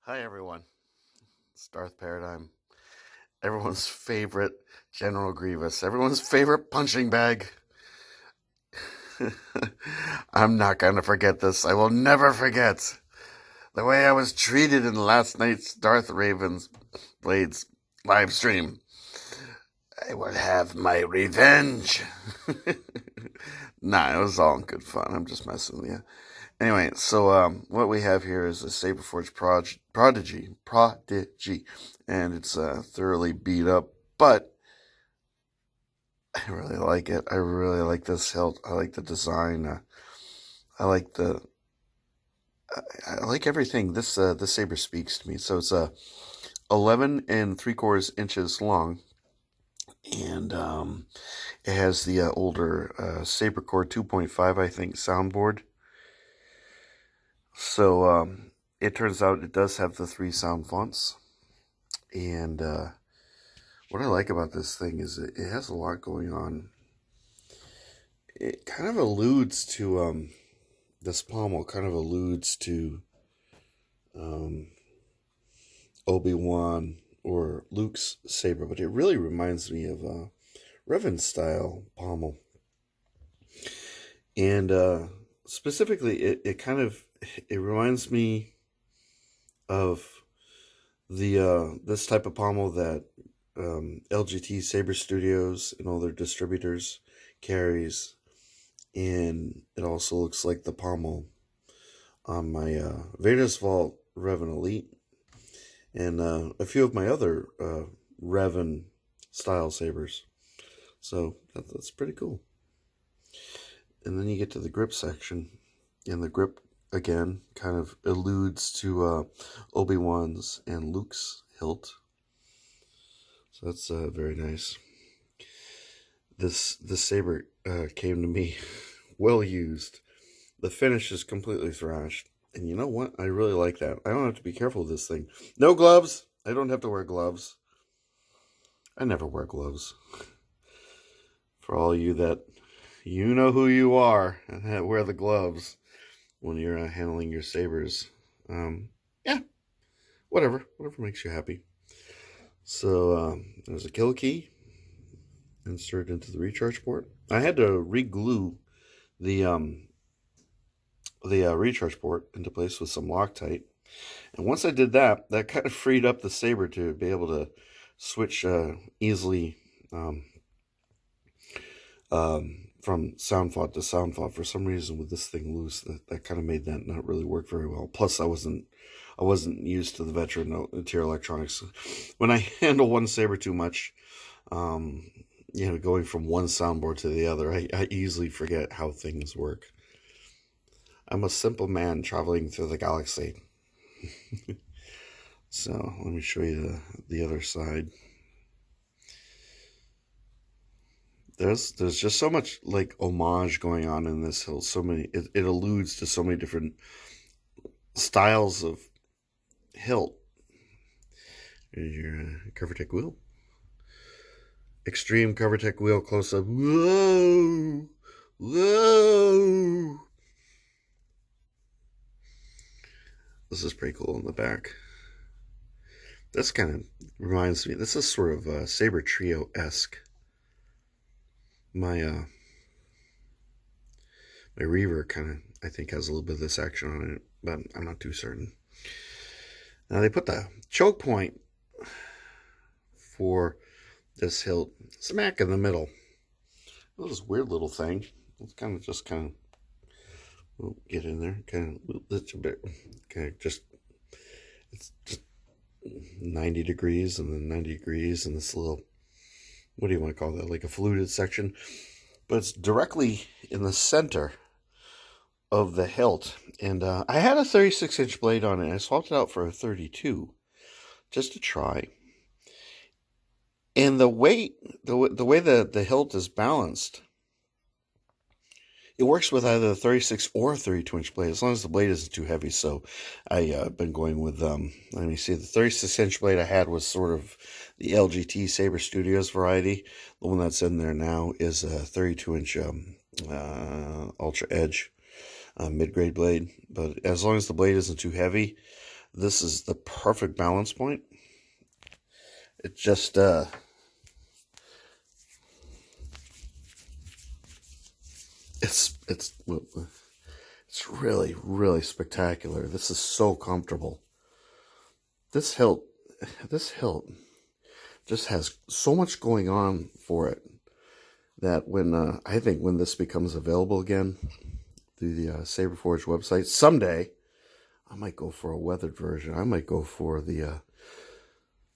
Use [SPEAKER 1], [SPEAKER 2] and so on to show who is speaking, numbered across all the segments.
[SPEAKER 1] Hi everyone, it's Darth Paradigm. Everyone's favorite General Grievous. Everyone's favorite punching bag. I'm not gonna forget this. I will never forget the way I was treated in last night's Darth Raven's Blades live stream. I will have my revenge. Nah, it was all in good fun. I'm just messing with you. Anyway, so what we have here is a Saberforge Prodigy, and it's thoroughly beat up, but I really like it. I really like this hilt. I like the design. I like I like everything. This saber speaks to me. So it's 11 and 3/4 inches long, and it has the older Sabercore 2.5, I think, soundboard. So it turns out it does have the 3 sound fonts. And what I like about this thing is it has a lot going on. It kind of alludes to, this pommel kind of alludes to Obi-Wan or Luke's saber, but it really reminds me of Revan's style pommel. And specifically, it reminds me of the this type of pommel that LGT Saber Studios and all their distributors carries, and it also looks like the pommel on my Vader's Vault Revan Elite and a few of my other Revan style sabers. So that's pretty cool. And then you get to the grip section, and the grip again kind of alludes to Obi-Wan's and Luke's hilt. So that's very nice. This saber came to me well used. The finish is completely thrashed. And you know what? I really like that. I don't have to be careful with this thing. No gloves. I don't have to wear gloves. I never wear gloves. For all you that, you know who you are and wear the gloves when you're handling your sabers. Yeah, whatever makes you happy. So there's a kill key inserted into the recharge port. I had to re-glue the recharge port into place with some Loctite, and once I did that, that kind of freed up the saber to be able to switch easily from sound font to sound font. For some reason, with this thing loose, that kind of made that not really work very well. Plus, I wasn't used to the veteran tier electronics. When I handle one saber too much, going from one soundboard to the other, I easily forget how things work. I'm a simple man traveling through the galaxy. So let me show you the other side. There's just so much like homage going on in this hilt. So many, it alludes to so many different styles of hilt. Here's your CoverTech wheel. Extreme CoverTech wheel close up. Whoa! Whoa! This is pretty cool in the back. This kind of reminds me, this is sort of Saber Trio-esque. My Reaver kind of, I think, has a little bit of this action on it, but I'm not too certain. Now they put the choke point for this hilt smack in the middle. This weird little thing. It's kind of we'll get in there. Kind of it's a bit. It's just 90 degrees and then 90 degrees and this little, what do you want to call that? Like a fluted section, but it's directly in the center of the hilt. And I had a 36-inch blade on it. I swapped it out for a 32 just to try. And the way the hilt is balanced, it works with either a 36 or a 32-inch blade, as long as the blade isn't too heavy. So I've been going with, let me see, the 36-inch blade I had was sort of the LGT Saber Studios variety. The one that's in there now is a 32-inch Ultra Edge mid-grade blade. But as long as the blade isn't too heavy, this is the perfect balance point. It just it's really, really spectacular. This is so comfortable. This hilt just has so much going on for it that when I think when this becomes available again through the Saberforge website someday, I might go for a weathered version. I might go for the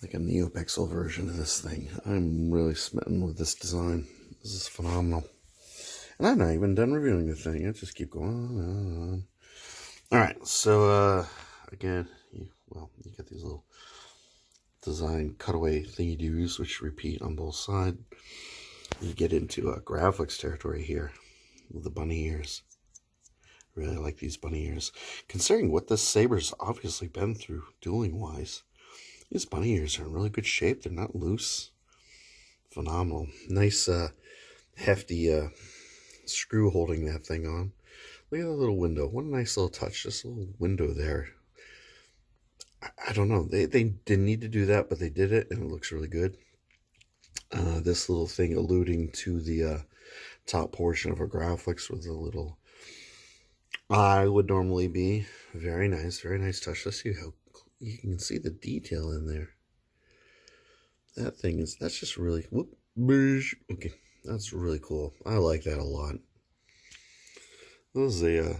[SPEAKER 1] like a NeoPixel version of this thing. I'm really smitten with this design. This is phenomenal. And I'm not even done reviewing the thing. I just keep going on. All right, so again, you get these little design cutaway thingy-doos, which repeat on both sides. You get into graphics territory here with the bunny ears. Really like these bunny ears. Considering what this saber's obviously been through dueling-wise, these bunny ears are in really good shape. They're not loose. Phenomenal. Nice, hefty screw holding that thing on. Look at that little window. What a nice little touch. This little window there. I don't know. They didn't need to do that, but they did it, and it looks really good. This little thing alluding to the top portion of our graphics with a little eye would normally be. Very nice touch. Let's see how you can see the detail in there. That's just really, okay, that's really cool. I like that a lot. This is a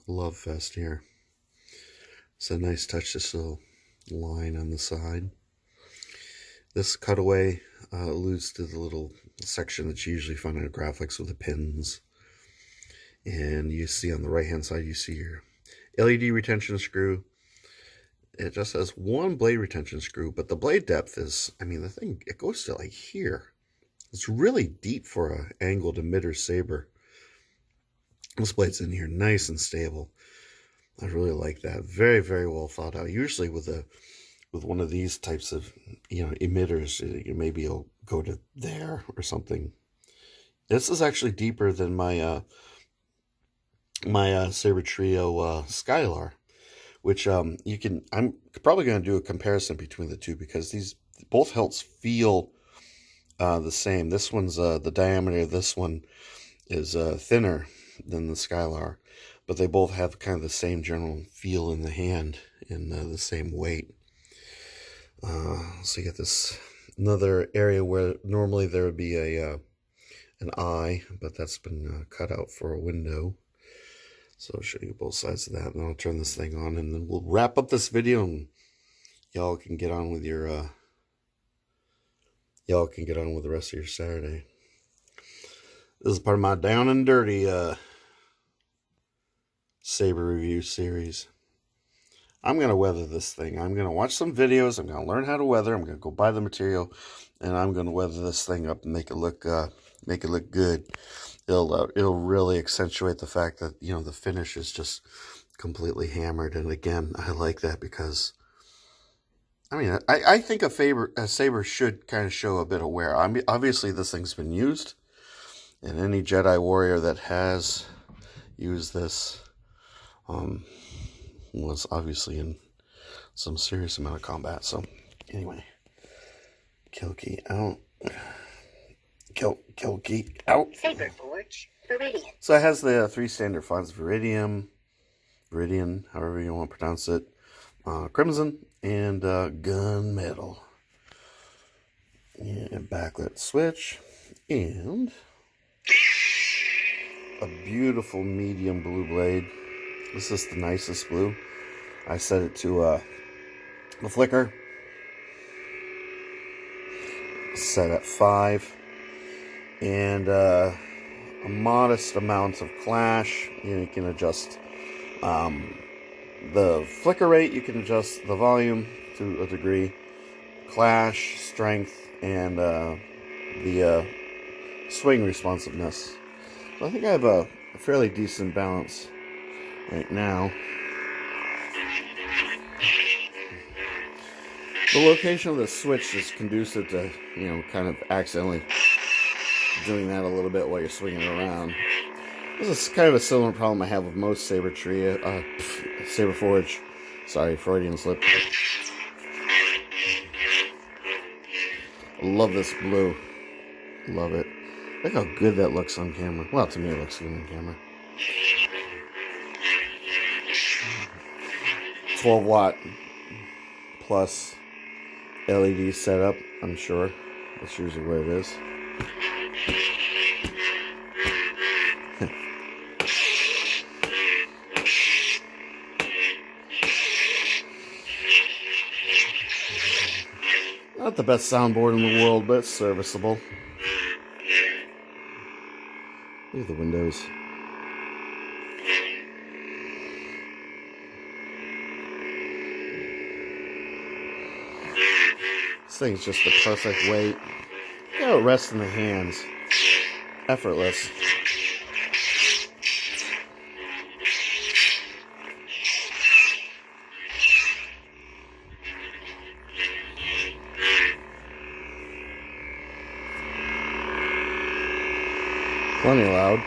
[SPEAKER 1] love fest here. It's a nice touch, this little line on the side. This cutaway alludes to the little section that you usually find in graphics with the pins. And you see on the right hand side, you see your LED retention screw. It just has one blade retention screw, but the blade depth is, I mean, the thing, it goes to like here. It's really deep for an angled emitter saber. This blade's in here nice and stable. I really like that. Very, very well thought out. Usually with one of these types of, emitters, maybe it'll go to there or something. This is actually deeper than my my Saber Trio Skylar, which I'm probably going to do a comparison between the two because these both hilts feel the same. This one's the diameter of this one is thinner than the Skylar, but they both have kind of the same general feel in the hand and the same weight. So you get this another area where normally there would be an eye, but that's been cut out for a window. So I'll show you both sides of that, and I'll turn this thing on, and then we'll wrap up this video, and y'all can get on with your the rest of your Saturday. This is part of my down and dirty saber review series. I'm going to weather this thing. I'm going to watch some videos. I'm going to learn how to weather. I'm going to go buy the material, and I'm going to weather this thing up and make it look good. It'll really accentuate the fact that, the finish is just completely hammered. And again, I like that because, I mean, I think a saber should kind of show a bit of wear. I mean, obviously this thing's been used, and any Jedi warrior that has used this was obviously in some serious amount of combat. So anyway, kill key out. Kill key out.
[SPEAKER 2] Saberforge Prodigy.
[SPEAKER 1] So it has the 3 standard fonts: Viridian, however you want to pronounce it, Crimson, and Gunmetal. And backlit switch, and a beautiful medium blue blade. This is the nicest blue. I set it to the flicker, set at 5, and a modest amount of clash. You can adjust the flicker rate, you can adjust the volume to a degree, clash, strength, and the swing responsiveness. So I think I have a fairly decent balance right now. The location of the switch is conducive to, kind of accidentally doing that a little bit while you're swinging around. This is kind of a similar problem I have with most Saberforge Sorry, Freudian slip. I love this blue. Love it. Look how good that looks on camera. Well, to me it looks good on camera. 12 watt plus LED setup, I'm sure. That's usually what it is. Not the best soundboard in the world, but it's serviceable. Look at the windows. This thing's just the perfect weight. Look how it rests in the hands. Effortless. Plenty loud.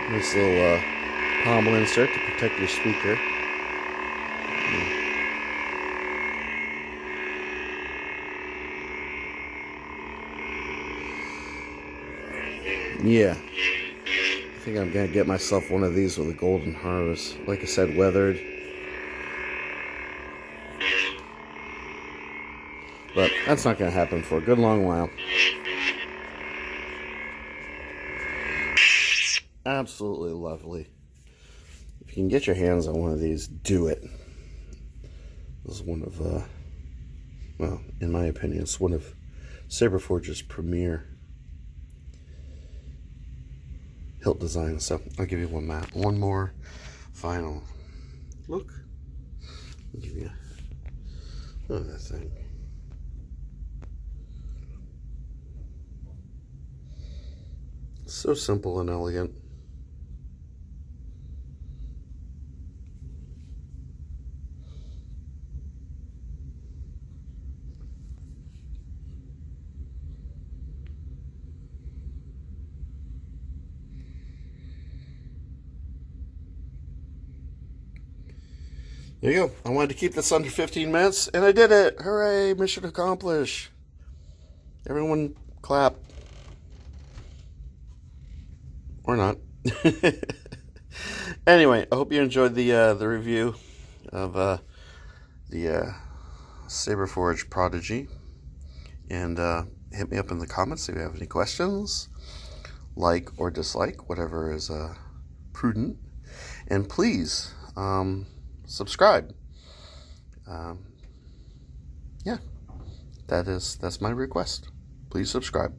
[SPEAKER 1] Nice little pommel insert to protect your speaker. Yeah, I think I'm gonna get myself one of these with a golden harvest. Like I said, weathered. But that's not gonna happen for a good long while. Absolutely lovely. If you can get your hands on one of these, do it. This is one of, well, in my opinion, it's one of Saberforge's premier hilt designs. So I'll give you one more final look. I'll give you look at that thing. So simple and elegant. There you go. I wanted to keep this under 15 minutes, and I did it. Hooray, mission accomplished. Everyone clap. Or not. Anyway, I hope you enjoyed the review of the Saberforge Prodigy. And hit me up in the comments if you have any questions. Like or dislike, whatever is prudent. And please subscribe. Yeah, that's my request. Please subscribe.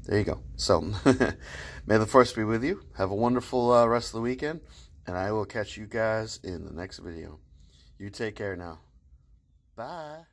[SPEAKER 1] There you go. So, may the force be with you. Have a wonderful rest of the weekend, and I will catch you guys in the next video. You take care now. Bye.